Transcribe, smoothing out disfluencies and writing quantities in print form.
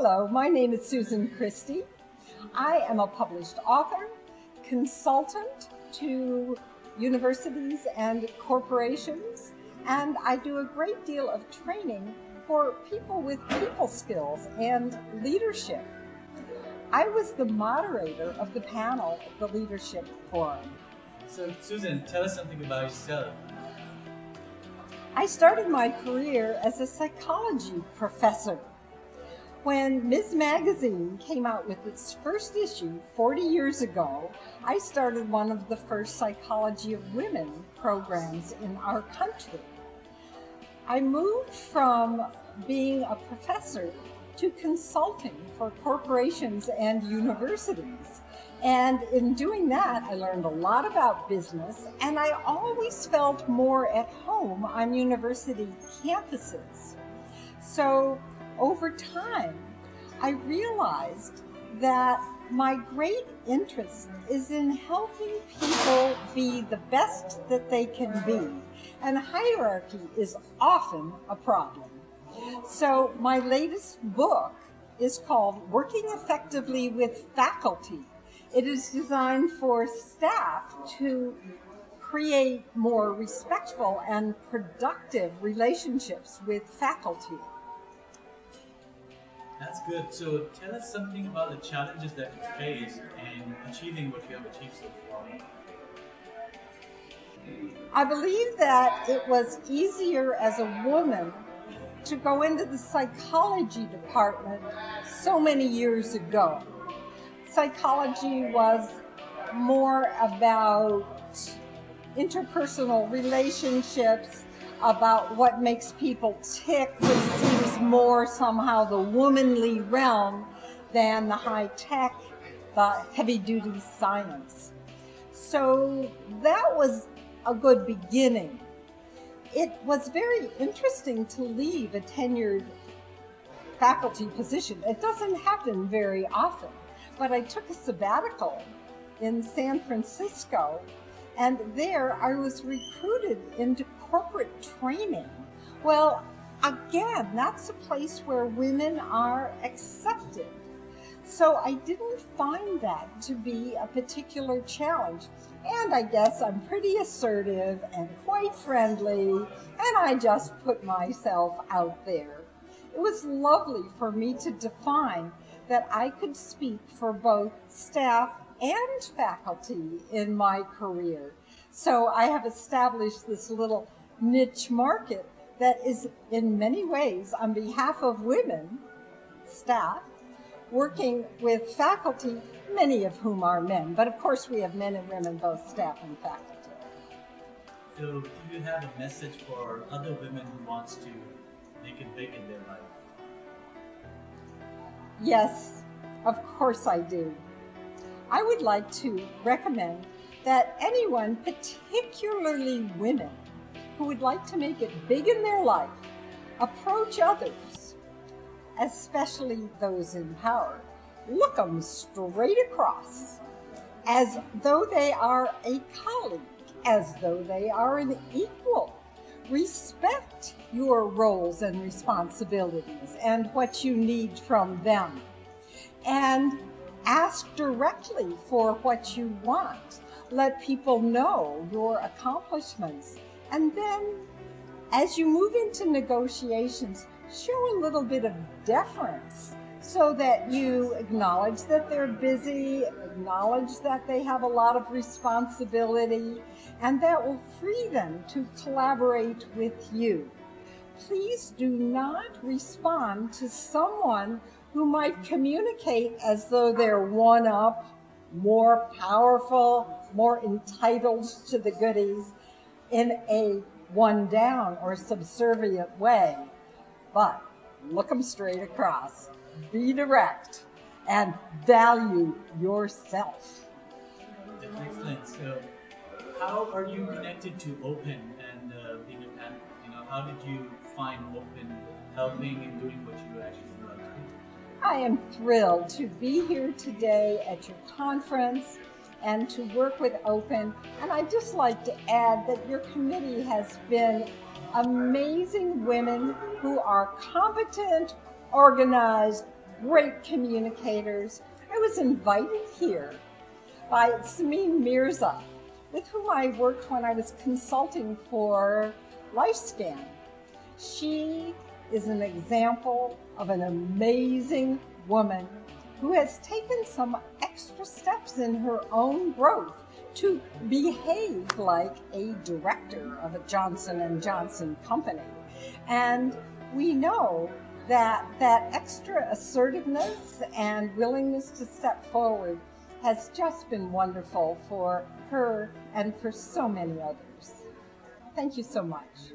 Hello, my name is Susan Christy. I am a published author, consultant to universities and corporations, and I do a great deal of training for people with people skills and leadership. I was the moderator of the panel at the Leadership Forum. So, Susan, tell us something about yourself. I started my career as a psychology professor. When Ms. Magazine came out with its first issue 40 years ago, I started one of the first Psychology of Women programs in our country. I moved from being a professor to consulting for corporations and universities. And in doing that, I learned a lot about business, and I always felt more at home on university campuses. So over time, I realized that my great interest is in helping people be the best that they can be, and hierarchy is often a problem. So my latest book is called Working Effectively with Faculty. It is designed for staff to create more respectful and productive relationships with faculty. That's good. So tell us something about the challenges that you face in achieving what you have achieved so far. I believe that it was easier as a woman to go into the psychology department so many years ago. Psychology was more about interpersonal relationships, about what makes people tick, which seems more somehow the womanly realm than the high-tech, the heavy-duty science. So that was a good beginning. It was very interesting to leave a tenured faculty position. It doesn't happen very often, but I took a sabbatical in San Francisco, and there I was recruited into corporate training. Well, again, that's a place where women are accepted. So I didn't find that to be a particular challenge. And I guess I'm pretty assertive and quite friendly, and I just put myself out there. It was lovely for me to define that I could speak for both staff and faculty in my career. So I have established this little niche market that is in many ways on behalf of women, staff, working with faculty, many of whom are men, but of course we have men and women, both staff and faculty. So do you have a message for other women who wants to make it big in their life? Yes, of course I do. I would like to recommend that anyone, particularly women, who would like to make it big in their life, approach others, especially those in power. Look them straight across, as though they are a colleague, as though they are an equal. Respect your roles and responsibilities and what you need from them. And ask directly for what you want. Let people know your accomplishments. And then, as you move into negotiations, show a little bit of deference so that you acknowledge that they're busy, acknowledge that they have a lot of responsibility, and that will free them to collaborate with you. Please do not respond to someone who might communicate as though they're one-up, more powerful, more entitled to the goodies in a one-down or subservient way. But look them straight across, be direct, and value yourself. That's excellent. So how are you connected to Open and being a panel? How did you find Open helping and doing what you actually love to do? I am thrilled to be here today at your conference and to work with Open. And I'd just like to add that your committee has been amazing women who are competent, organized, great communicators. I was invited here by Samin Mirza, with whom I worked when I was consulting for LifeScan. She is an example of an amazing woman who has taken some extra steps in her own growth to behave like a director of a Johnson & Johnson company. And we know that that extra assertiveness and willingness to step forward has just been wonderful for her and for so many others. Thank you so much.